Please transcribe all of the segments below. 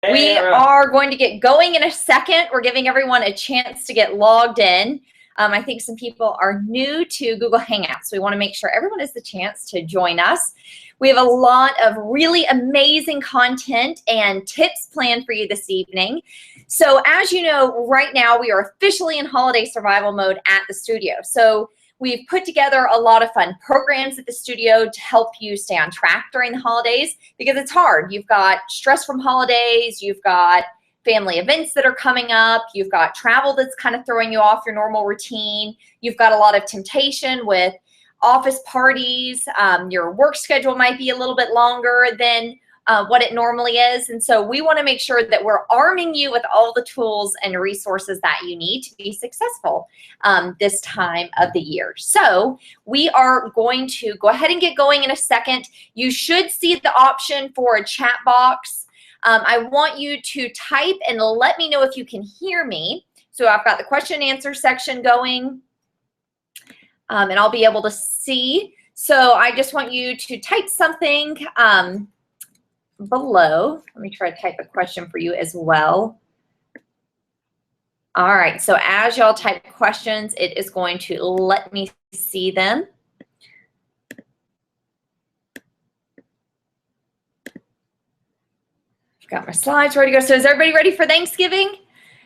We are going to get going in a second. We're giving everyone a chance to get logged in. I think some people are new to Google Hangouts. We want to make sure everyone has the chance to join us. We have a lot of really amazing content and tips planned for you this evening. So as you know, right now we are officially in holiday survival mode at the studio. So we've put together a lot of fun programs at the studio to help you stay on track during the holidays, because it's hard. You've got stress from holidays, you've got family events that are coming up, you've got travel that's kind of throwing you off your normal routine, you've got a lot of temptation with office parties, your work schedule might be a little bit longer than what it normally is. And so we want to make sure that we're arming you with all the tools and resources that you need to be successful this time of the year. So we are going to go ahead and get going in a second. You should see the option for a chat box. I want you to type and let me know if you can hear me. So I've got the question and answer section going, and I'll be able to see. So I just want you to type something below. Let me try to type a question for you as well. All right, so as y'all type questions, it is going to let me see them. Got my slides ready to go. So is everybody ready for Thanksgiving?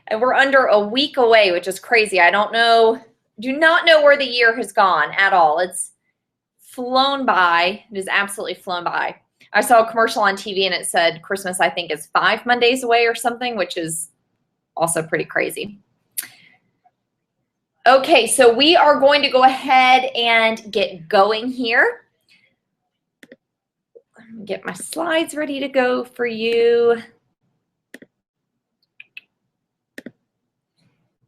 And we're under a week away, which is crazy. I don't know, do not know where the year has gone at all. It's flown by. It is absolutely flown by. I saw a commercial on TV and it said Christmas, I think, is 5 Mondays away or something, which is also pretty crazy. Okay, so we are going to go ahead and get going here. Get my slides ready to go for you.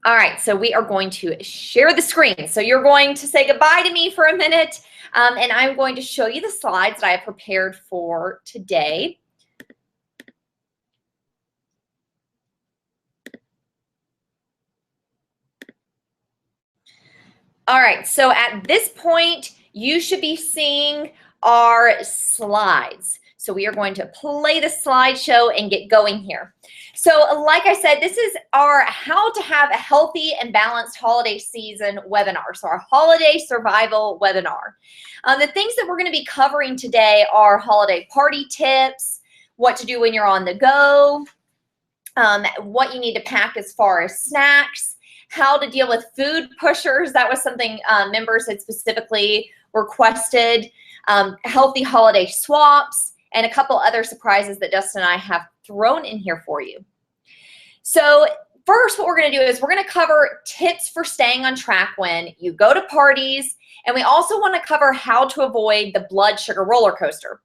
All right, so we are going to share the screen. So you're going to say goodbye to me for a minute, and I'm going to show you the slides that I have prepared for today. All right, so at this point, you should be seeing our slides. So we are going to play the slideshow and get going here. So like I said, this is our How to Have a Healthy and Balanced Holiday Season webinar. So our holiday survival webinar. The things that we're going to be covering today are holiday party tips, what to do when you're on the go, what you need to pack as far as snacks, how to deal with food pushers. That was something members had specifically requested. Healthy holiday swaps, and a couple other surprises that Dustin and I have thrown in here for you. So first, what we're going to do is we're going to cover tips for staying on track when you go to parties, and we also want to cover how to avoid the blood sugar roller coaster.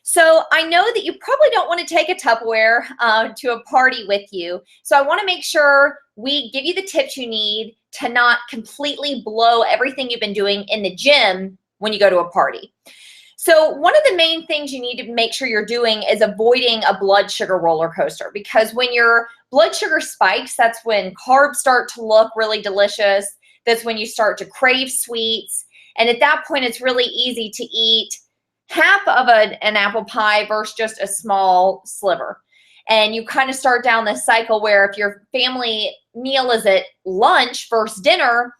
So I know that you probably don't want to take a Tupperware to a party with you, so I want to make sure we give you the tips you need to not completely blow everything you've been doing in the gym when you go to a party. So one of the main things you need to make sure you're doing is avoiding a blood sugar roller coaster, because when your blood sugar spikes, that's when carbs start to look really delicious. That's when you start to crave sweets. And at that point, it's really easy to eat half of an apple pie versus just a small sliver. And you kind of start down this cycle where if your family meal is at lunch versus dinner,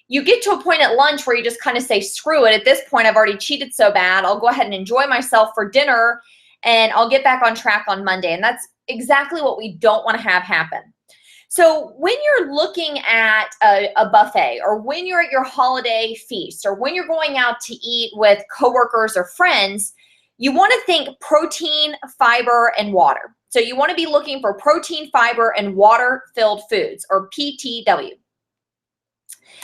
you get to a point at lunch where you just kind of say, screw it. At this point, I've already cheated so bad. I'll go ahead and enjoy myself for dinner, and I'll get back on track on Monday. And that's exactly what we don't want to have happen. So when you're looking at a buffet, or when you're at your holiday feast, or when you're going out to eat with coworkers or friends, you want to think protein, fiber, and water. So you want to be looking for protein, fiber, and water-filled foods, or PTW.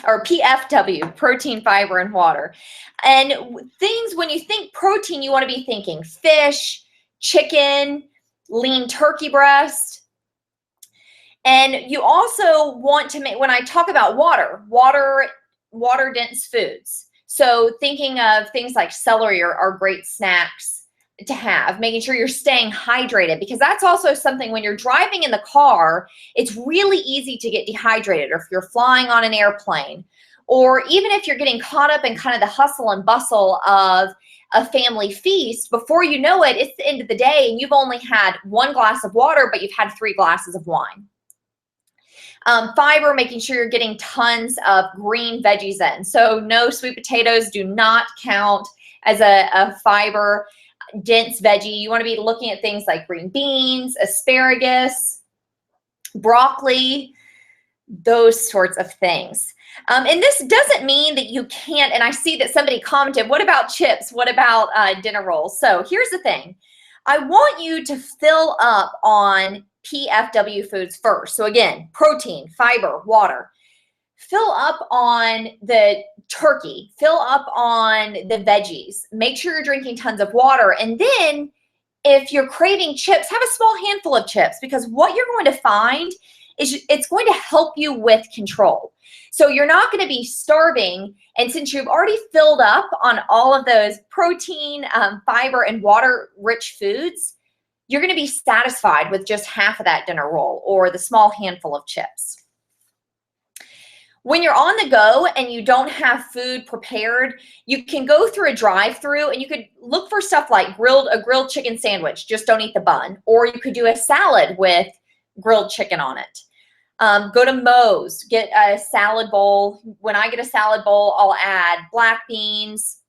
Or PFW, protein, fiber, and water. And things, when you think protein, you want to be thinking fish, chicken, lean turkey breast. And you also want to make, when I talk about water-dense foods. So thinking of things like celery are great snacks to have, making sure you're staying hydrated, because that's also something when you're driving in the car, it's really easy to get dehydrated, or if you're flying on an airplane, or even if you're getting caught up in kind of the hustle and bustle of a family feast, before you know it, it's the end of the day and you've only had 1 glass of water, but you've had 3 glasses of wine. Fiber, making sure you're getting tons of green veggies in. So no, sweet potatoes do not count as a fiber dense veggie. You want to be looking at things like green beans, asparagus, broccoli, those sorts of things. And this doesn't mean that you can't, and I see that somebody commented, what about chips? What about dinner rolls? So here's the thing. I want you to fill up on PFW foods first. So again, protein, fiber, water. Fill up on the turkey. Fill up on the veggies. Make sure you're drinking tons of water. And then if you're craving chips, have a small handful of chips, because what you're going to find is it's going to help you with control. So you're not going to be starving. And since you've already filled up on all of those protein, fiber, and water-rich foods, you're going to be satisfied with just half of that dinner roll or the small handful of chips. When you're on the go and you don't have food prepared, you can go through a drive-through and you could look for stuff like a grilled chicken sandwich. Just don't eat the bun. Or you could do a salad with grilled chicken on it. Go to Moe's, get a salad bowl. When I get a salad bowl, I'll add black beans,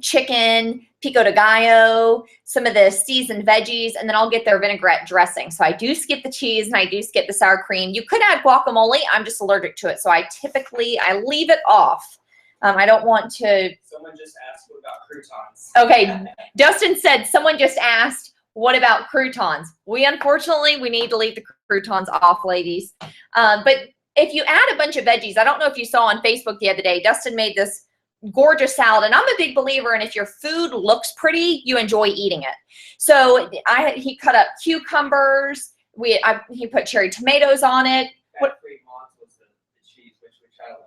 chicken, pico de gallo, some of the seasoned veggies, and then I'll get their vinaigrette dressing. So I do skip the cheese and I do skip the sour cream. You could add guacamole. I'm just allergic to it. So I leave it off. I don't want to. Someone just asked, what about croutons? Okay. Dustin said, someone just asked, what about croutons? Unfortunately, we need to leave the croutons off, ladies. But if you add a bunch of veggies, I don't know if you saw on Facebook the other day, Dustin made this gorgeous salad, and I'm a big believer in if your food looks pretty, you enjoy eating it. So he cut up cucumbers. He put cherry tomatoes on it.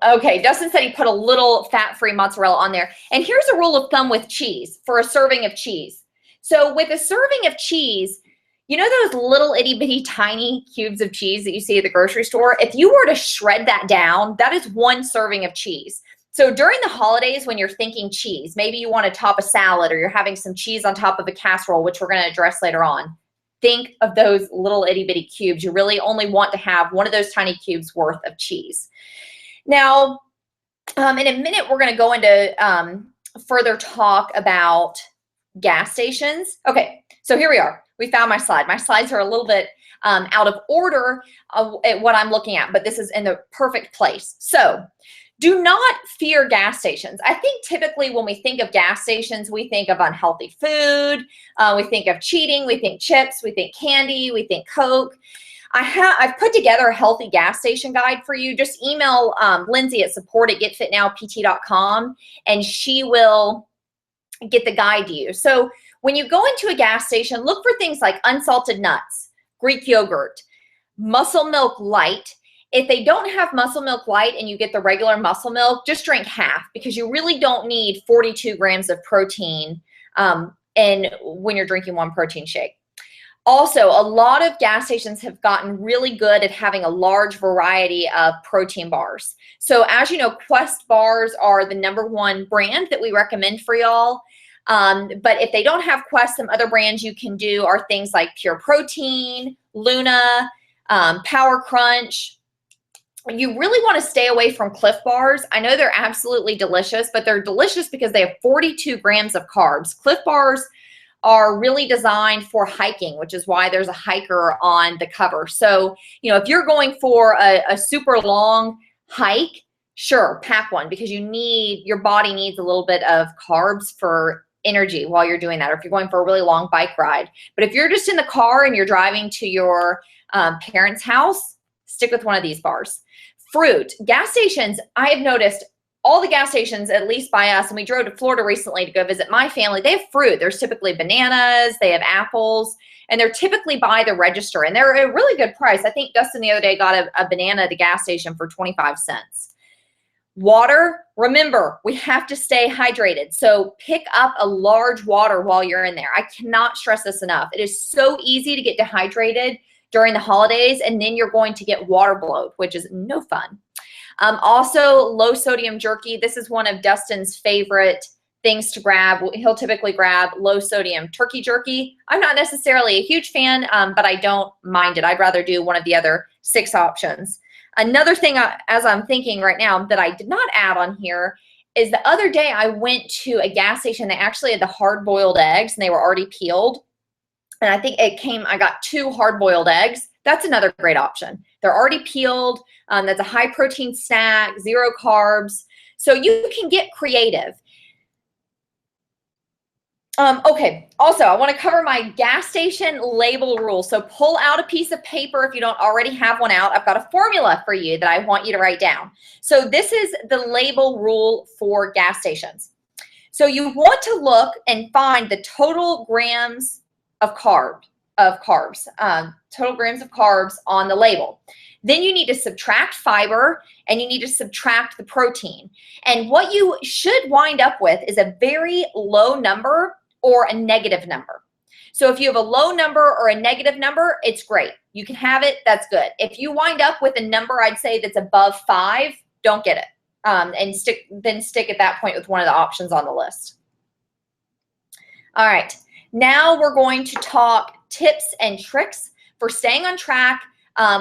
Okay, Dustin said he put a little fat-free mozzarella on there. And here's a rule of thumb with cheese for a serving of cheese. So with a serving of cheese, you know those little itty-bitty tiny cubes of cheese that you see at the grocery store? If you were to shred that down, that is 1 serving of cheese. So during the holidays, when you're thinking cheese, maybe you want to top a salad or you're having some cheese on top of a casserole, which we're going to address later on. Think of those little itty-bitty cubes. You really only want to have 1 of those tiny cubes worth of cheese. Now, in a minute, we're going to go into further talk about gas stations. Okay, so here we are. We found my slide. My slides are a little bit out of order at what I'm looking at, but this is in the perfect place. So do not fear gas stations. I think typically when we think of gas stations, we think of unhealthy food, we think of cheating, we think chips, we think candy, we think Coke. I've put together a healthy gas station guide for you. Just email Lindsay at support@getfitnowpt.com and she will get the guide to you. So when you go into a gas station, look for things like unsalted nuts, Greek yogurt, Muscle Milk Light. If they don't have Muscle Milk Light and you get the regular Muscle Milk, just drink half, because you really don't need 42 grams of protein when you're drinking 1 protein shake. Also, a lot of gas stations have gotten really good at having a large variety of protein bars. So as you know, Quest bars are the #1 brand that we recommend for y'all. But if they don't have Quest, some other brands you can do are things like Pure Protein, Luna, Power Crunch. You really want to stay away from Clif bars. I know they're absolutely delicious, but they're delicious because they have 42 grams of carbs. Clif bars are really designed for hiking, which is why there's a hiker on the cover. So, you know, if you're going for a super long hike, sure, pack one, because your body needs a little bit of carbs for energy while you're doing that, or if you're going for a really long bike ride. But if you're just in the car and you're driving to your parents' house, stick with 1 of these bars. Fruit. Gas stations, I have noticed all the gas stations, at least by us, and we drove to Florida recently to go visit my family, they have fruit. There's typically bananas, they have apples, and they're typically by the register, and they're a really good price. I think Dustin the other day got a banana at the gas station for 25 cents. Water, remember, we have to stay hydrated. So pick up a large water while you're in there. I cannot stress this enough. It is so easy to get dehydrated during the holidays, and then you're going to get water bloat, which is no fun. Also, low sodium jerky. This is one of Dustin's favorite things to grab. He'll typically grab low sodium turkey jerky. I'm not necessarily a huge fan, but I don't mind it. I'd rather do one of the other 6 options. Another thing, as I'm thinking right now, that I did not add on here is the other day I went to a gas station. They actually had the hard-boiled eggs, and they were already peeled. And I think I got 2 hard-boiled eggs. That's another great option. They're already peeled. That's a high-protein snack, 0 carbs. So you can get creative. Okay, also, I want to cover my gas station label rule. So pull out a piece of paper if you don't already have one out. I've got a formula for you that I want you to write down. So this is the label rule for gas stations. So you want to look and find the total grams of carbs, total grams of carbs on the label. Then you need to subtract fiber and you need to subtract the protein. And what you should wind up with is a very low number or a negative number. So if you have a low number or a negative number, it's great. You can have it, that's good. If you wind up with a number, I'd say that's above 5, don't get it. And stick at that point with one of the options on the list. All right, now we're going to talk tips and tricks for staying on track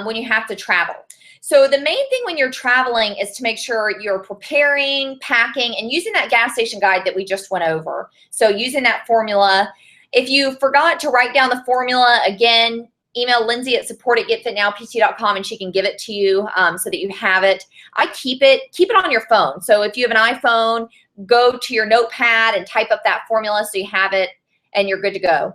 when you have to travel. So the main thing when you're traveling is to make sure you're preparing, packing, and using that gas station guide that we just went over. So using that formula. If you forgot to write down the formula, again, email Lindsay at support@getfitnowpt.com and she can give it to you so that you have it. I keep it on your phone. So if you have an iPhone, go to your notepad and type up that formula so you have it and you're good to go.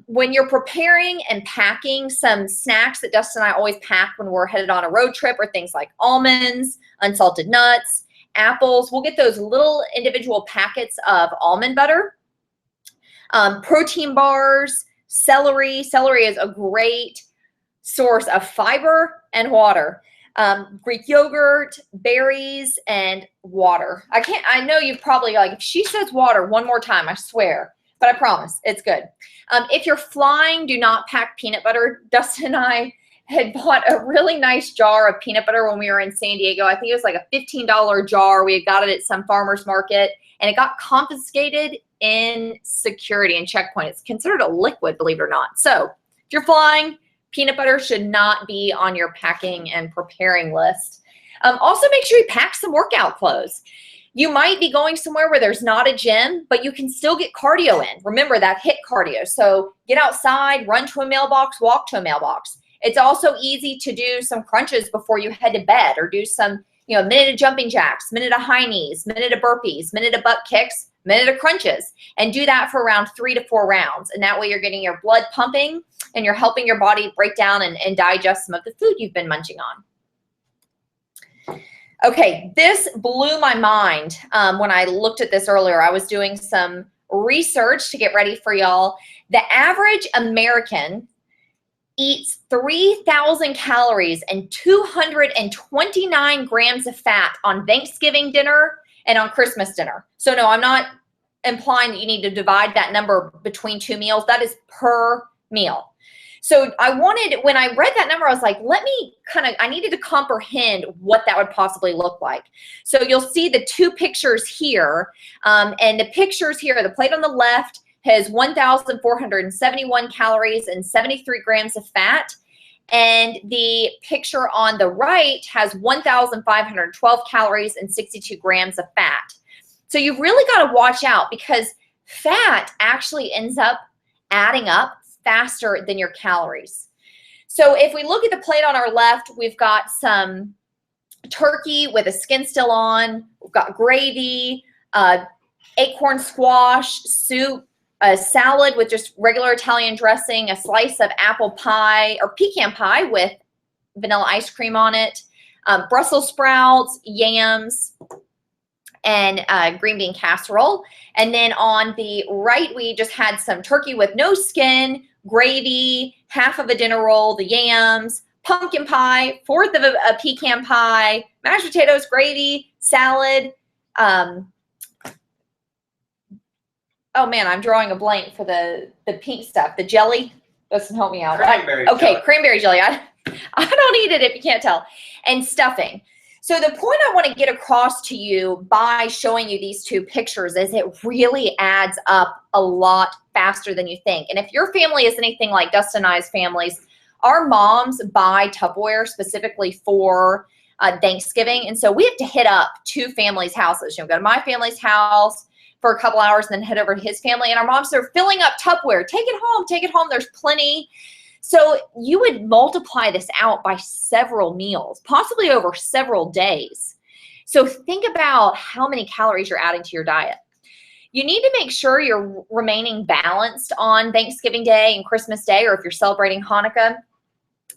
When you're preparing and packing, some snacks that Dustin and I always pack when we're headed on a road trip are things like almonds, unsalted nuts, apples. We'll get those little individual packets of almond butter, protein bars, celery. Celery is a great source of fiber and water. Greek yogurt, berries, and water. I know you've probably if she says water one more time, I swear. But I promise, it's good. If you're flying, do not pack peanut butter. Dustin and I had bought a really nice jar of peanut butter when we were in San Diego. I think it was like a $15 jar. We had got it at some farmer's market, and it got confiscated in security and checkpoint. It's considered a liquid, believe it or not. So if you're flying, peanut butter should not be on your packing and preparing list. Also, make sure you pack some workout clothes. You might be going somewhere where there's not a gym, but you can still get cardio in. Remember that HIIT cardio. So get outside, run to a mailbox, walk to a mailbox. It's also easy to do some crunches before you head to bed, or do some, minute of jumping jacks, minute of high knees, minute of burpees, minute of butt kicks, minute of crunches, and do that for around 3 to 4 rounds. And that way you're getting your blood pumping and you're helping your body break down and digest some of the food you've been munching on. Okay, this blew my mind when I looked at this earlier. I was doing some research to get ready for y'all. The average American eats 3,000 calories and 229 grams of fat on Thanksgiving dinner and on Christmas dinner. So no, I'm not implying that you need to divide that number between 2 meals. That is per meal. So when I read that number, I was like, I needed to comprehend what that would possibly look like. So you'll see the 2 pictures here. And the pictures here, the plate on the left has 1,471 calories and 73 grams of fat. And the picture on the right has 1,512 calories and 62 grams of fat. So you've really got to watch out, because fat actually ends up adding up faster than your calories. So if we look at the plate on our left, we've got some turkey with the skin still on. We've got gravy, acorn squash, soup, a salad with just regular Italian dressing, a slice of apple pie or pecan pie with vanilla ice cream on it, Brussels sprouts, yams, and green bean casserole. And then on the right, we just had some turkey with no skin, gravy, half of a dinner roll, the yams, pumpkin pie, 1/4 of a pecan pie, mashed potatoes, gravy, salad. Oh man, I'm drawing a blank for the pink stuff. The jelly doesn't help me out. Cranberry jelly. Cranberry jelly. I don't eat it if you can't tell. And stuffing. So the point I want to get across to you by showing you these two pictures is it really adds up a lot faster than you think. And if your family is anything like Dustin and I's families, our moms buy Tupperware specifically for Thanksgiving. And so we have to hit up two families' houses. Go to my family's house for a couple hours and then head over to his family. And our moms are filling up Tupperware. Take it home, take it home. There's plenty. So you would multiply this out by several meals, possibly over several days. So think about how many calories you're adding to your diet. You need to make sure you're remaining balanced on Thanksgiving Day and Christmas Day, or if you're celebrating Hanukkah.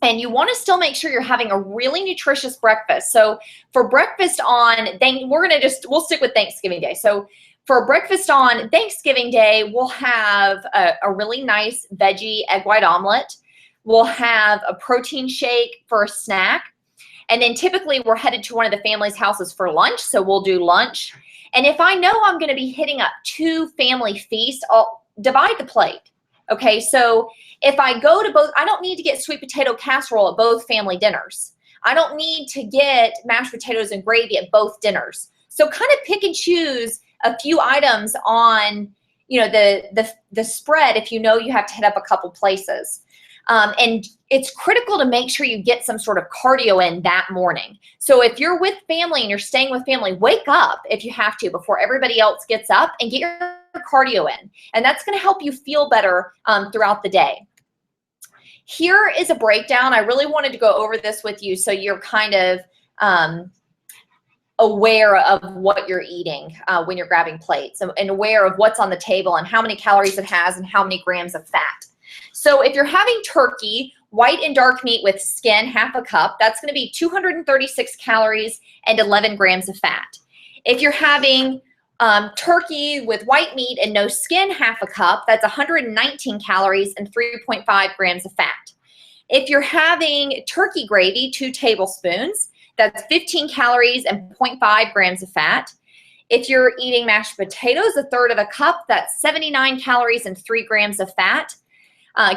And you want to still make sure you're having a really nutritious breakfast. So for breakfast we'll stick with Thanksgiving Day. So for breakfast on Thanksgiving Day, we'll have a really nice veggie egg white omelet. We'll have a protein shake for a snack. And then typically we're headed to one of the family's houses for lunch. So we'll do lunch. And if I know I'm going to be hitting up two family feasts, I'll divide the plate. Okay, so if I go to both, I don't need to get sweet potato casserole at both family dinners. I don't need to get mashed potatoes and gravy at both dinners. So kind of pick and choose a few items on, the spread if you know you have to hit up a couple places. And it's critical to make sure you get some sort of cardio in that morning. So if you're with family and you're staying with family, wake up if you have to before everybody else gets up and get your cardio in. And that's going to help you feel better throughout the day. Here is a breakdown. I really wanted to go over this with you so you're kind of aware of what you're eating when you're grabbing plates and aware of what's on the table and how many calories it has and how many grams of fat. So if you're having turkey, white and dark meat with skin, half a cup, that's going to be 236 calories and 11 grams of fat. If you're having turkey with white meat and no skin, half a cup, that's 119 calories and 3.5 grams of fat. If you're having turkey gravy, 2 tablespoons, that's 15 calories and 0.5 grams of fat. If you're eating mashed potatoes, 1/3 of a cup, that's 79 calories and 3 grams of fat.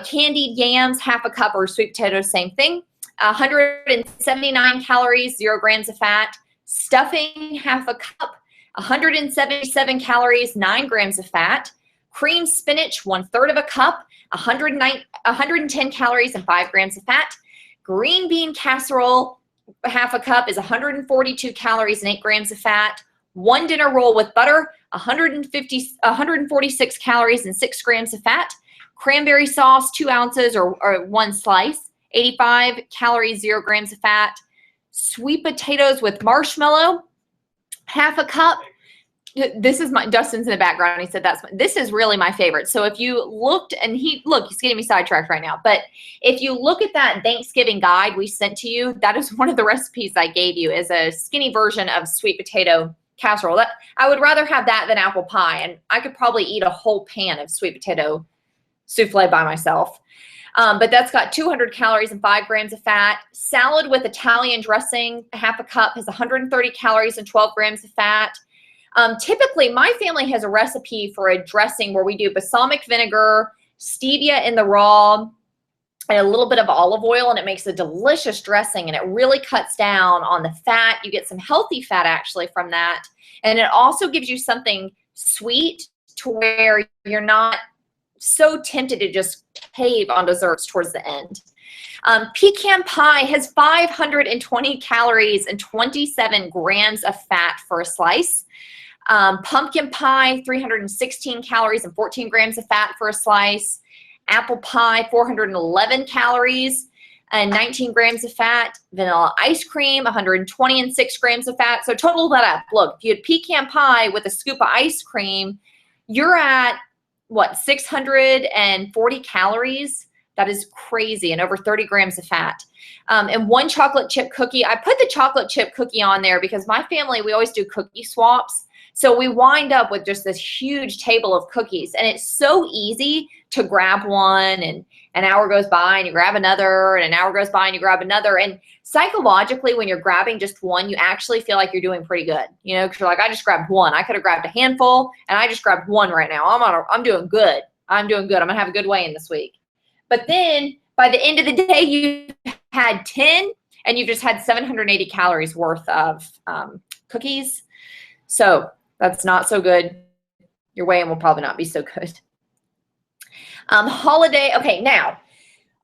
Candied yams, half a cup, or sweet potatoes, same thing, 179 calories, 0 grams of fat. Stuffing, half a cup, 177 calories, 9 grams of fat. Creamed spinach, 1/3 of a cup, 110 calories and 5 grams of fat. Green bean casserole, half a cup, is 142 calories and 8 grams of fat. 1 dinner roll with butter, 146 calories and 6 grams of fat. Cranberry sauce, 2 ounces or 1 slice, 85 calories, 0 grams of fat. Sweet potatoes with marshmallow, half a cup. This is Dustin's in the background. He said this is really my favorite. So if you looked, and he's getting me sidetracked right now. But if you look at that Thanksgiving guide we sent to you, that is one of the recipes I gave you, is a skinny version of sweet potato casserole. I would rather have that than apple pie, and I could probably eat a whole pan of sweet potato souffle by myself. But that's got 200 calories and 5 grams of fat. Salad with Italian dressing, half a cup, has 130 calories and 12 grams of fat. Typically, my family has a recipe for a dressing where we do balsamic vinegar, stevia in the raw, and a little bit of olive oil, and it makes a delicious dressing, and it really cuts down on the fat. You get some healthy fat actually from that. And it also gives you something sweet to where you're not so tempted to just cave on desserts towards the end. Pecan pie has 520 calories and 27 grams of fat for a slice. Pumpkin pie, 316 calories and 14 grams of fat for a slice. Apple pie, 411 calories and 19 grams of fat. Vanilla ice cream, 120 and 6 grams of fat. So total that up. Look, if you had pecan pie with a scoop of ice cream, you're at, what, 640 calories? That is crazy, and over 30 grams of fat. And 1 chocolate chip cookie. I put the chocolate chip cookie on there because my family, we always do cookie swaps. So we wind up with just this huge table of cookies, and it's so easy to grab one, and an hour goes by and you grab another, and an hour goes by and you grab another. And psychologically, when you're grabbing just one, you actually feel like you're doing pretty good, because you're like, I just grabbed one. I could have grabbed a handful, and I just grabbed one right now. I'm doing good. I'm doing good. I'm gonna have a good weigh-in this week. But then by the end of the day, you had 10, and you've just had 780 calories worth of cookies. So that's not so good. Your weigh-in will probably not be so good. Holiday, okay, now,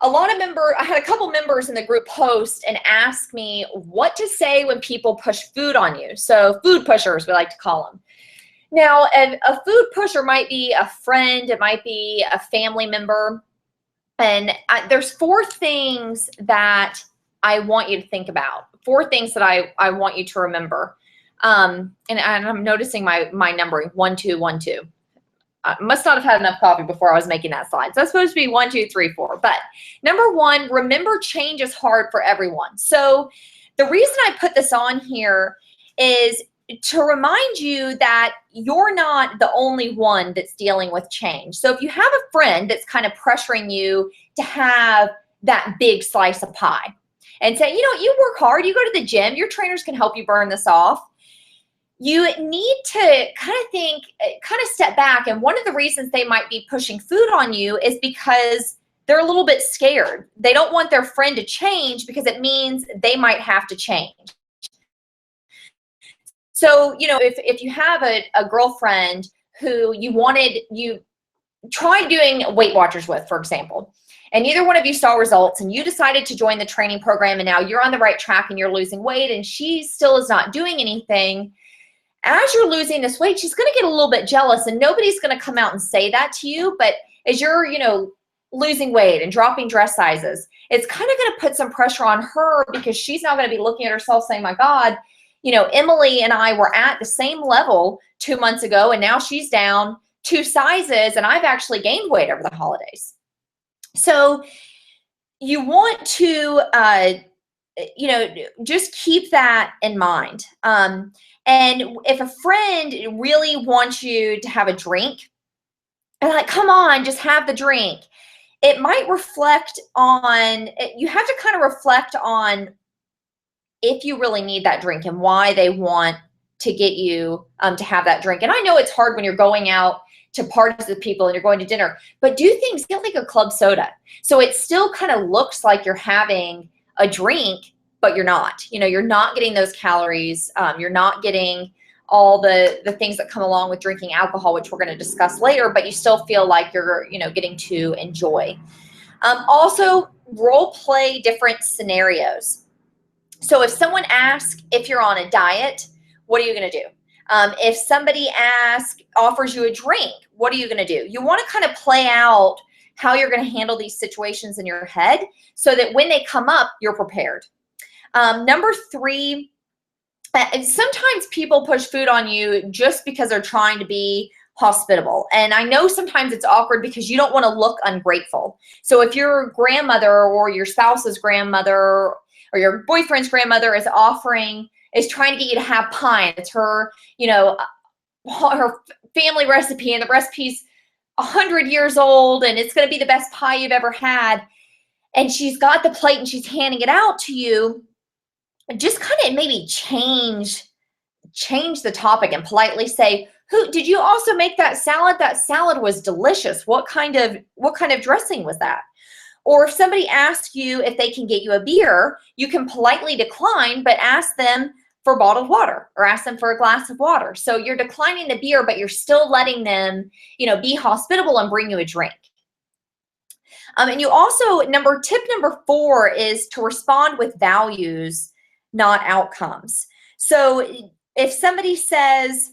I had a couple members in the group post and ask me what to say when people push food on you. So food pushers, we like to call them. Now, a food pusher might be a friend, it might be a family member. And there's 4 things that I want you to think about, 4 things that I want you to remember. And I'm noticing my numbering, 1, 2, 1, 2. I must not have had enough coffee before I was making that slide. So that's supposed to be 1, 2, 3, 4. But number 1, remember change is hard for everyone. So the reason I put this on here is to remind you that you're not the only one that's dealing with change. So if you have a friend that's kind of pressuring you to have that big slice of pie and say, you know, you work hard, you go to the gym, your trainers can help you burn this off. You need to kind of step back. And one of the reasons they might be pushing food on you is because they're a little bit scared. They don't want their friend to change because it means they might have to change. So, you know, if you have a girlfriend who you tried doing Weight Watchers with, for example, and neither one of you saw results and you decided to join the training program and now you're on the right track and you're losing weight and she still is not doing anything, as you're losing this weight, she's going to get a little bit jealous, and nobody's going to come out and say that to you. But as you're, you know, losing weight and dropping dress sizes, it's kind of going to put some pressure on her because she's now going to be looking at herself saying, my God, you know, Emily and I were at the same level 2 months ago, and now she's down 2 sizes, and I've actually gained weight over the holidays. So you want to, you know, just keep that in mind. And if a friend really wants you to have a drink, and like, come on, just have the drink, it might reflect on, you have to kind of reflect on if you really need that drink and why they want to get you to have that drink. And I know it's hard when you're going out to parties with people and you're going to dinner, but do things, get like a club soda. So it still kind of looks like you're having a drink, but you're not. You know, you're not getting those calories. You're not getting all the things that come along with drinking alcohol, which we're going to discuss later, but you still feel like you're, you know, getting to enjoy. Also, role play different scenarios. So if someone asks if you're on a diet, what are you going to do? If somebody offers you a drink, what are you going to do? You want to kind of play out how you're going to handle these situations in your head so that when they come up, you're prepared. Number 3, sometimes people push food on you just because they're trying to be hospitable. And I know sometimes it's awkward because you don't want to look ungrateful. So if your grandmother or your spouse's grandmother or your boyfriend's grandmother is trying to get you to have pie, it's her, you know, her family recipe, and the recipe's 100 years old and it's going to be the best pie you've ever had, and she's got the plate and she's handing it out to you, just kind of maybe change the topic and politely say, "Who did you also make that salad? That salad was delicious. What kind of dressing was that?" Or if somebody asks you if they can get you a beer, you can politely decline, but ask them for bottled water or ask them for a glass of water. So you're declining the beer, but you're still letting them, you know, be hospitable and bring you a drink. And you also, tip number 4 is to respond with values, not outcomes. So if somebody says,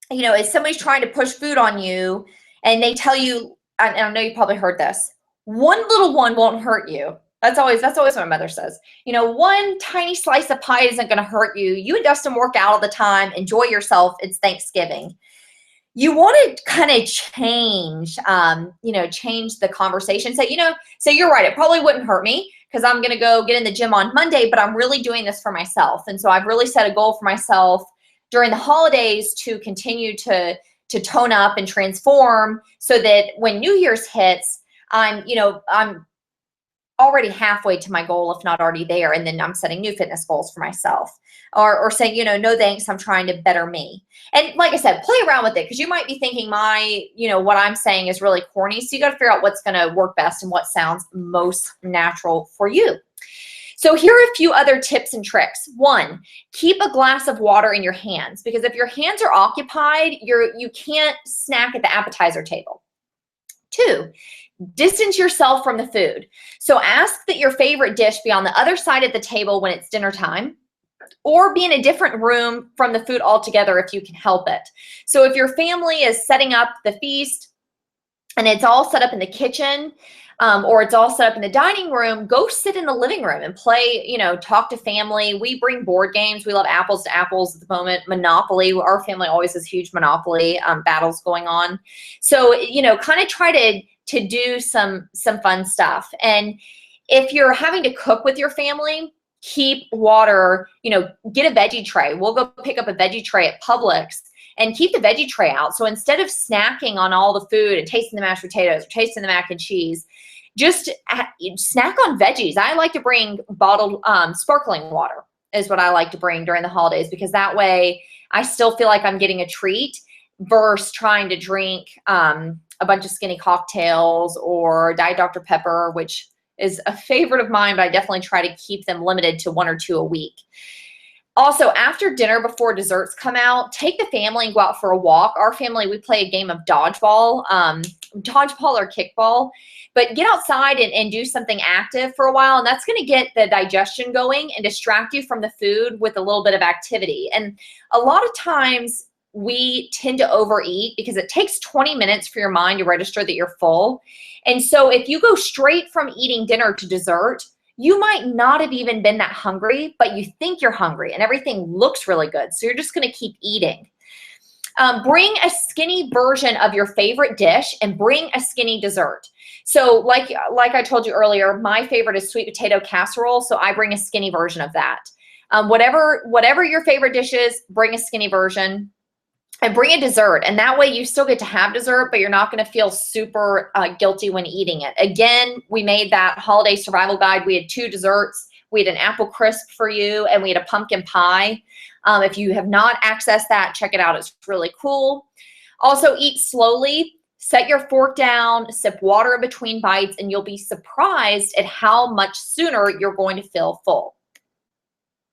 you know, if somebody's trying to push food on you and they tell you, and I know you probably heard this, one little one won't hurt you. That's always what my mother says. You know, one tiny slice of pie isn't going to hurt you. You and Dustin work out all the time. Enjoy yourself. It's Thanksgiving. You want to kind of change, change the conversation. Say, you're right. It probably wouldn't hurt me because I'm going to go get in the gym on Monday, but I'm really doing this for myself. And so I've really set a goal for myself during the holidays to continue to tone up and transform so that when New Year's hits, I'm already halfway to my goal, if not already there. And then I'm setting new fitness goals for myself or saying, no thanks, I'm trying to better me. And like I said, play around with it because you might be thinking what I'm saying is really corny. So you got to figure out what's going to work best and what sounds most natural for you. So here are a few other tips and tricks. One, keep a glass of water in your hands, because if your hands are occupied, you can't snack at the appetizer table. Two, distance yourself from the food. So ask that your favorite dish be on the other side of the table when it's dinner time, or be in a different room from the food altogether if you can help it. So if your family is setting up the feast and it's all set up in the kitchen, or it's all set up in the dining room, go sit in the living room and play, talk to family. We bring board games. We love Apples to Apples at the moment. Monopoly. Our family always has huge Monopoly battles going on. So, kind of try to do some fun stuff. And if you're having to cook with your family, keep water, get a veggie tray. We'll go pick up a veggie tray at Publix and keep the veggie tray out. So instead of snacking on all the food and tasting the mashed potatoes or tasting the mac and cheese, just snack on veggies. I like to bring bottled sparkling water is what I like to bring during the holidays, because that way I still feel like I'm getting a treat versus trying to drink a bunch of skinny cocktails or Diet Dr. Pepper, which is a favorite of mine, but I definitely try to keep them limited to 1 or 2 a week. Also, after dinner, before desserts come out, take the family and go out for a walk. Our family, we play a game of dodgeball or kickball, but get outside and do something active for a while, and that's going to get the digestion going and distract you from the food with a little bit of activity. And a lot of times we tend to overeat because it takes 20 minutes for your mind to register that you're full. And so if you go straight from eating dinner to dessert, you might not have even been that hungry, but you think you're hungry and everything looks really good. So you're just going to keep eating. Bring a skinny version of your favorite dish and bring a skinny dessert. So like I told you earlier, my favorite is sweet potato casserole. So I bring a skinny version of that. Whatever your favorite dish is, bring a skinny version. And bring a dessert, and that way you still get to have dessert, but you're not going to feel super guilty when eating it. Again, we made that holiday survival guide. We had 2 desserts. We had an apple crisp for you, and we had a pumpkin pie. If you have not accessed that, check it out. It's really cool. Also, eat slowly. Set your fork down, sip water in between bites, and you'll be surprised at how much sooner you're going to feel full.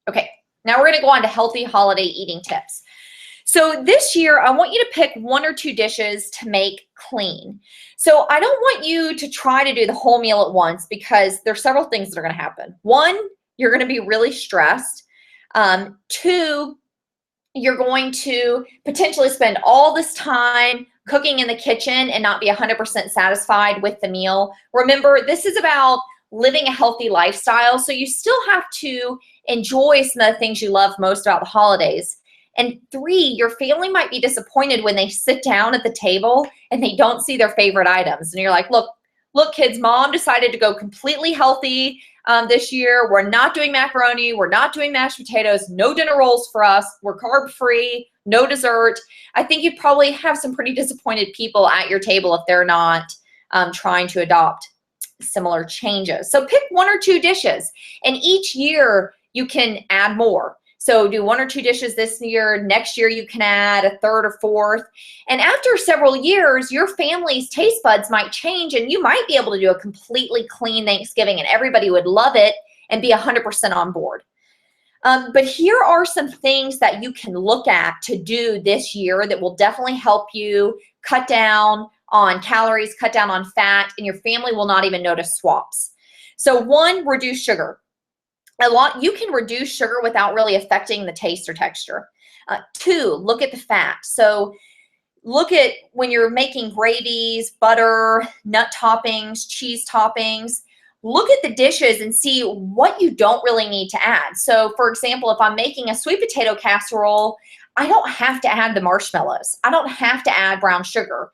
Okay, now we're going to go on to healthy holiday eating tips. So this year, I want you to pick 1 or 2 dishes to make clean. So I don't want you to try to do the whole meal at once, because there's several things that are going to happen. 1, you're going to be really stressed. 2, you're going to potentially spend all this time cooking in the kitchen and not be 100% satisfied with the meal. Remember, this is about living a healthy lifestyle, so you still have to enjoy some of the things you love most about the holidays. And 3, your family might be disappointed when they sit down at the table and they don't see their favorite items. And you're like, look, kids, mom decided to go completely healthy this year. We're not doing macaroni. We're not doing mashed potatoes. No dinner rolls for us. We're carb-free, no dessert. I think you'd probably have some pretty disappointed people at your table if they're not trying to adopt similar changes. So pick 1 or 2 dishes, and each year you can add more. So do 1 or 2 dishes this year. Next year, you can add a 3rd or 4th. And after several years, your family's taste buds might change, and you might be able to do a completely clean Thanksgiving, and everybody would love it and be 100% on board. But here are some things that you can look at to do this year that will definitely help you cut down on calories, cut down on fat, and your family will not even notice swaps. So 1, reduce sugar. You can reduce sugar without really affecting the taste or texture. 2, look at the fat. So look at when you're making gravies, butter, nut toppings, cheese toppings, look at the dishes and see what you don't really need to add. So for example, if I'm making a sweet potato casserole, I don't have to add the marshmallows. I don't have to add brown sugar.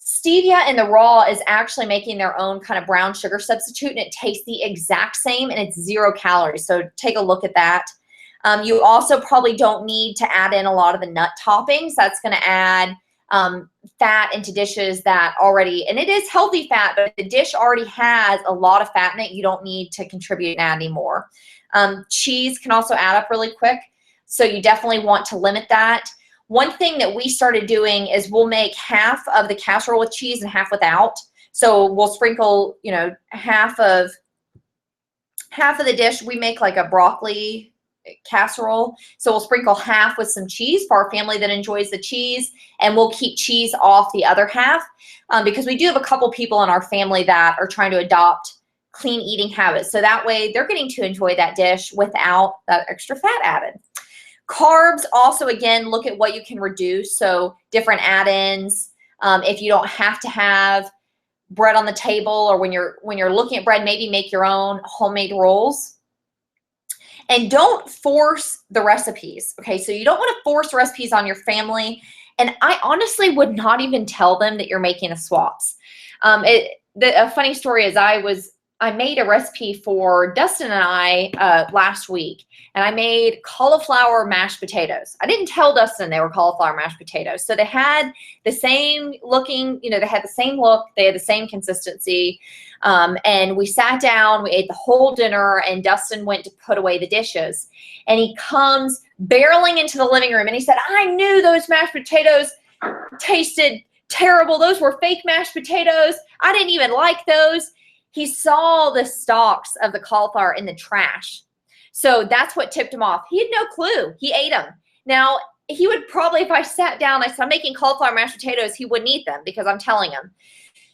Stevia in the raw is actually making their own kind of brown sugar substitute, and it tastes the exact same, and it's 0 calories. So take a look at that. You also probably don't need to add in a lot of the nut toppings. That's going to add fat into dishes that already, and it is healthy fat, but the dish already has a lot of fat in it. You don't need to contribute and add any more. Cheese can also add up really quick, so you definitely want to limit that. One thing that we started doing is we'll make half of the casserole with cheese and half without. So we'll sprinkle, half of Half of the dish, we make like a broccoli casserole. So we'll sprinkle half with some cheese for our family that enjoys the cheese, and we'll keep cheese off the other half because we do have a couple people in our family that are trying to adopt clean eating habits. So that way they're getting to enjoy that dish without that extra fat added. Carbs also, again, look at what you can reduce. So different add-ins. If you don't have to have bread on the table, or when you're looking at bread, maybe make your own homemade rolls. And don't force the recipes. Okay, so you don't want to force recipes on your family. And I honestly would not even tell them that you're making the swaps. A funny story is I made a recipe for Dustin and I last week, and I made cauliflower mashed potatoes. I didn't tell Dustin they were cauliflower mashed potatoes. So they had the same looking, they had the same look, they had the same consistency. And we sat down, we ate the whole dinner, and Dustin went to put away the dishes. And he comes barreling into the living room and he said, I knew those mashed potatoes tasted terrible. Those were fake mashed potatoes. I didn't even like those. He saw the stalks of the cauliflower in the trash. So that's what tipped him off. He had no clue. He ate them. Now, he would probably, if I sat down, I said, I'm making cauliflower mashed potatoes, he wouldn't eat them because I'm telling him.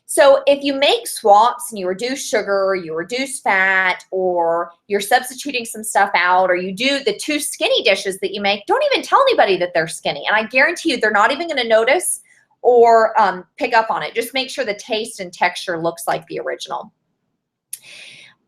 So if you make swaps and you reduce sugar, you reduce fat, or you're substituting some stuff out, or you do the 2 skinny dishes that you make, don't even tell anybody that they're skinny. And I guarantee you they're not even going to notice or pick up on it. Just make sure the taste and texture looks like the original.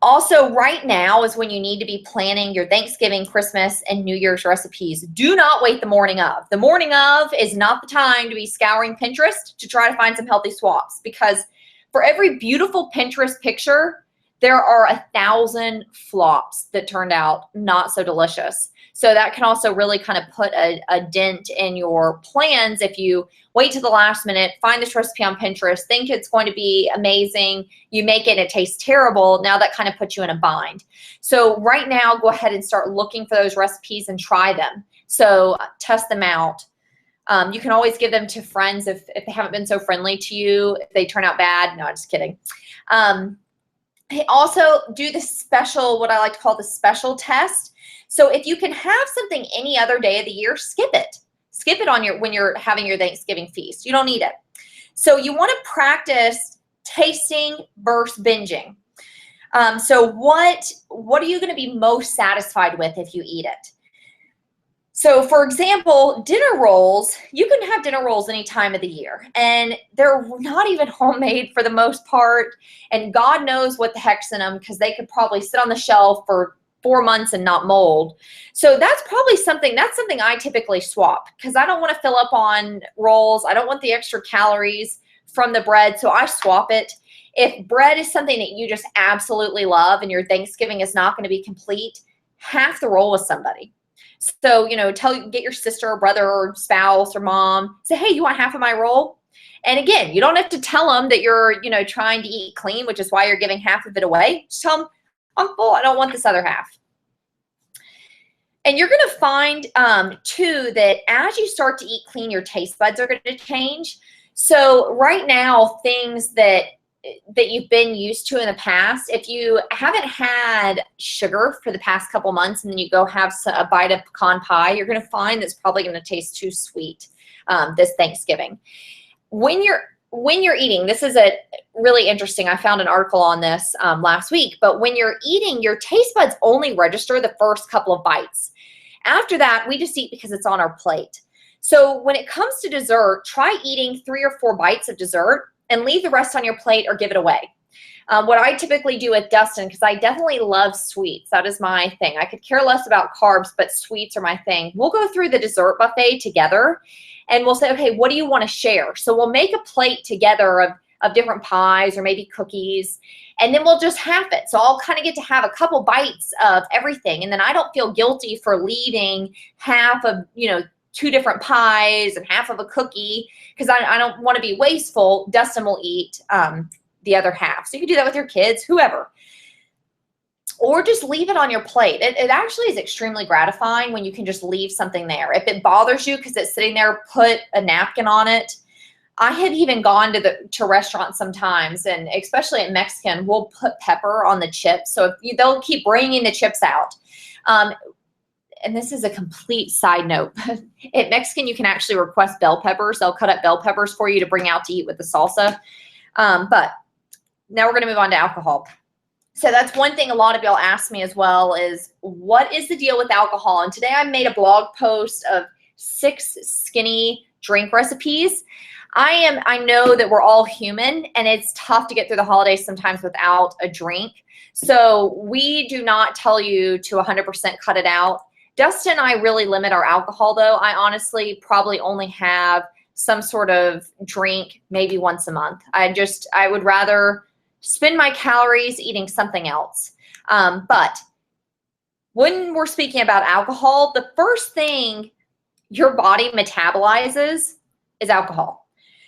Also, right now is when you need to be planning your Thanksgiving, Christmas, and New Year's recipes. Do not wait the morning of. The morning of is not the time to be scouring Pinterest to try to find some healthy swaps, because for every beautiful Pinterest picture, there are 1,000 flops that turned out not so delicious. So that can also really kind of put a dent in your plans if you wait to the last minute, find this recipe on Pinterest, think it's going to be amazing, you make it and it tastes terrible. Now that kind of puts you in a bind. So right now, go ahead and start looking for those recipes and try them. So test them out. You can always give them to friends if they haven't been so friendly to you, if they turn out bad. No, I'm just kidding. Also do the special, what I like to call the special test. So if you can have something any other day of the year, skip it. Skip it on when you're having your Thanksgiving feast. You don't need it. So you want to practice tasting versus binging. So what are you going to be most satisfied with if you eat it? So for example, dinner rolls, you can have dinner rolls any time of the year, and they're not even homemade for the most part. And God knows what the heck's in them, because they could probably sit on the shelf for 4 months and not mold. So that's probably something I typically swap, because I don't want to fill up on rolls. I don't want the extra calories from the bread. So I swap it. If bread is something that you just absolutely love and your Thanksgiving is not going to be complete, half the roll with somebody. So, get your sister or brother or spouse or mom, say, hey, you want half of my roll? And again, you don't have to tell them that you're, trying to eat clean, which is why you're giving half of it away. Just tell them, I'm full. I don't want this other half. And you're going to find, too, that as you start to eat clean, your taste buds are going to change. So right now, things that you've been used to in the past, if you haven't had sugar for the past couple months and then you go have a bite of pecan pie, you're going to find that's probably going to taste too sweet this Thanksgiving. When you're eating, this is really interesting. I found an article on this last week, but when you're eating, your taste buds only register the first couple of bites. After that, we just eat because it's on our plate. So when it comes to dessert, try eating 3 or 4 bites of dessert and leave the rest on your plate or give it away. What I typically do with Dustin, because I definitely love sweets, that is my thing. I could care less about carbs, but sweets are my thing. We'll go through the dessert buffet together and we'll say, okay, what do you want to share? So we'll make a plate together of different pies or maybe cookies, and then we'll just half it. So I'll kind of get to have a couple bites of everything, and then I don't feel guilty for leaving half of, 2 different pies and half of a cookie, because I don't want to be wasteful. Dustin will eat the other half. So you can do that with your kids, whoever. Or just leave it on your plate. It actually is extremely gratifying when you can just leave something there. If it bothers you because it's sitting there, put a napkin on it. I have even gone to restaurants sometimes, and especially at Mexican, we'll put pepper on the chips. So they'll keep bringing the chips out. And this is a complete side note. At Mexican, you can actually request bell peppers. They'll cut up bell peppers for you to bring out to eat with the salsa. But now we're going to move on to alcohol. So that's one thing a lot of y'all ask me as well is, what is the deal with alcohol? And today I made a blog post of 6 skinny drink recipes. I know that we're all human, and it's tough to get through the holidays sometimes without a drink. So we do not tell you to 100% cut it out. Dustin and I really limit our alcohol, though. I honestly probably only have some sort of drink maybe once a month. I would rather spend my calories eating something else. But when we're speaking about alcohol, the first thing your body metabolizes is alcohol.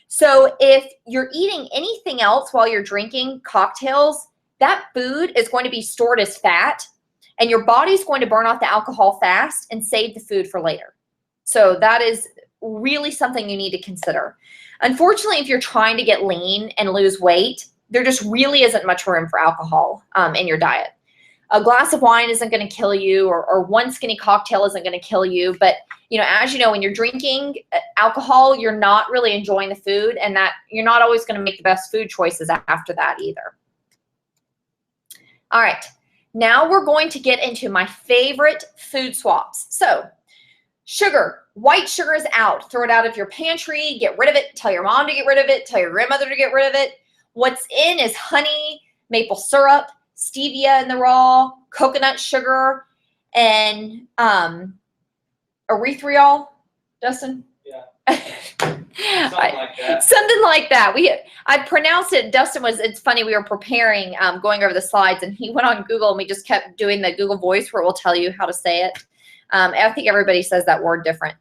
So if you're eating anything else while you're drinking cocktails, that food is going to be stored as fat, and your body's going to burn off the alcohol fast and save the food for later. So that is really something you need to consider. Unfortunately, if you're trying to get lean and lose weight, there just really isn't much room for alcohol in your diet. A glass of wine isn't going to kill you, or one skinny cocktail isn't going to kill you. But, as you know, when you're drinking alcohol, you're not really enjoying the food, and that you're not always going to make the best food choices after that either. All right, now we're going to get into my favorite food swaps. So sugar, white sugar is out. Throw it out of your pantry, get rid of it, tell your mom to get rid of it, tell your grandmother to get rid of it. What's in is honey, maple syrup, stevia in the raw, coconut sugar, and erythritol. Dustin? Yeah. Something like that. Something like that. I pronounced it. It's funny, we were preparing, going over the slides, and he went on Google, and we just kept doing the Google voice where it will tell you how to say it. I think everybody says that word different.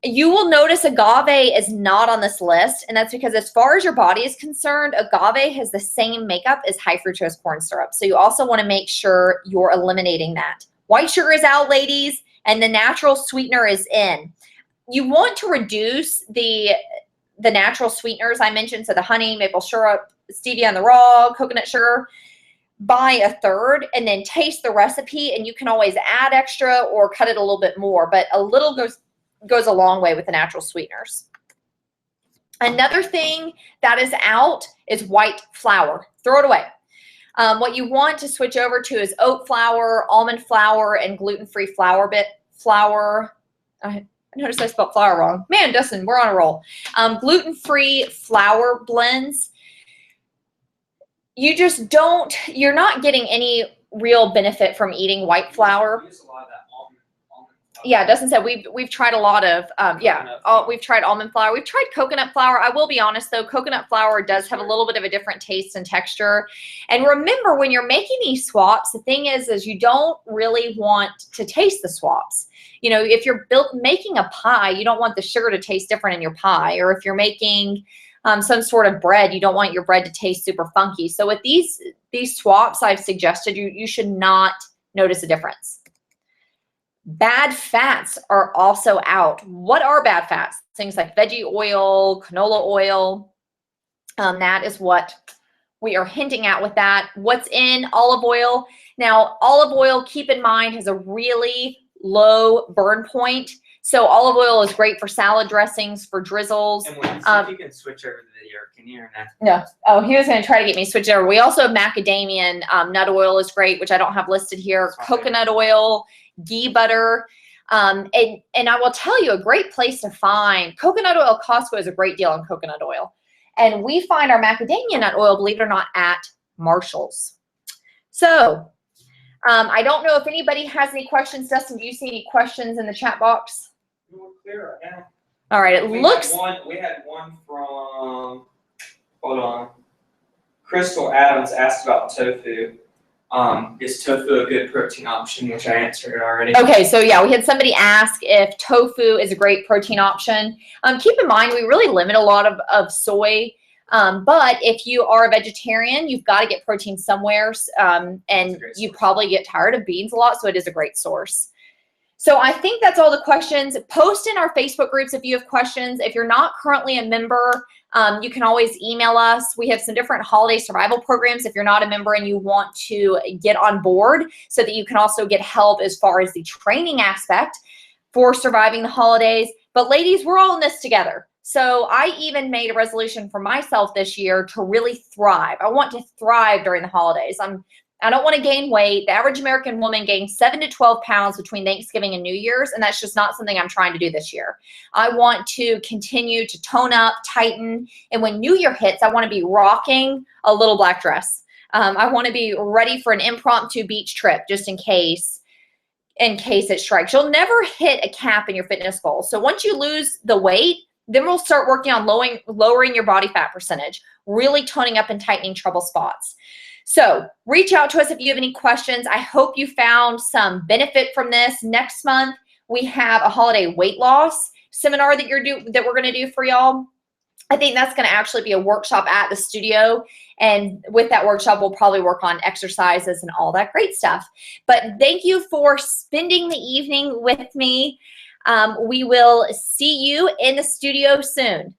You will notice agave is not on this list, and that's because as far as your body is concerned, agave has the same makeup as high fructose corn syrup. So you also want to make sure you're eliminating that. White sugar is out, ladies, and the natural sweetener is in. You want to reduce the natural sweeteners I mentioned, so the honey, maple syrup, stevia in the raw, coconut sugar, by 1/3, and then taste the recipe, and you can always add extra or cut it a little bit more, but a little goes a long way with the natural sweeteners. Another thing that is out is white flour. Throw it away. What you want to switch over to is oat flour, almond flour, and gluten-free flour. I noticed I spelled flour wrong. Man, Dustin, we're on a roll. Gluten-free flour blends. You're not getting any real benefit from eating white flour. We use a lot of that almond flour. Yeah, Dustin said we've tried a lot of, we've tried almond flour. We've tried coconut flour. I will be honest, though, coconut flour does have a little bit of a different taste and texture. And remember, when you're making these swaps, the thing is you don't really want to taste the swaps. If you're making a pie, you don't want the sugar to taste different in your pie. Or if you're making some sort of bread, you don't want your bread to taste super funky. So with these swaps I've suggested, you should not notice a difference. Bad fats are also out. What are bad fats? Things like veggie oil, canola oil. That is what we are hinting at with that. What's in olive oil? Now, olive oil, keep in mind, has a really low burn point. So olive oil is great for salad dressings, for drizzles. And if you can switch over the video, can you hear that? No. Oh, he was going to try to get me switched over. We also have macadamian nut oil is great, which I don't have listed here. Coconut oil, ghee butter. And I will tell you, a great place to find coconut oil. Costco is a great deal on coconut oil. And we find our macadamia nut oil, believe it or not, at Marshall's. So I don't know if anybody has any questions. Dustin, do you see any questions in the chat box? We're clear right now. All right, we had one from, hold on. Crystal Adams asked about tofu. Is tofu a good protein option, which I answered already. Okay, so yeah, we had somebody ask if tofu is a great protein option. Keep in mind, we really limit a lot of soy. But if you are a vegetarian, you've got to get protein somewhere, and you probably get tired of beans a lot, so it is a great source. So I think that's all the questions. Post in our Facebook groups if you have questions. If you're not currently a member, you can always email us. We have some different holiday survival programs if you're not a member and you want to get on board so that you can also get help as far as the training aspect for surviving the holidays. But ladies, we're all in this together. So I even made a resolution for myself this year to really thrive. I want to thrive during the holidays. I don't want to gain weight. The average American woman gains 7 to 12 pounds between Thanksgiving and New Year's, and that's just not something I'm trying to do this year. I want to continue to tone up, tighten, and when New Year hits, I want to be rocking a little black dress. I want to be ready for an impromptu beach trip just in case it strikes. You'll never hit a cap in your fitness goal. So once you lose the weight, then we'll start working on lowering your body fat percentage, really toning up and tightening trouble spots. So reach out to us if you have any questions. I hope you found some benefit from this. Next month, we have a holiday weight loss seminar that we're going to do for y'all. I think that's going to actually be a workshop at the studio. And with that workshop, we'll probably work on exercises and all that great stuff. But thank you for spending the evening with me. We will see you in the studio soon.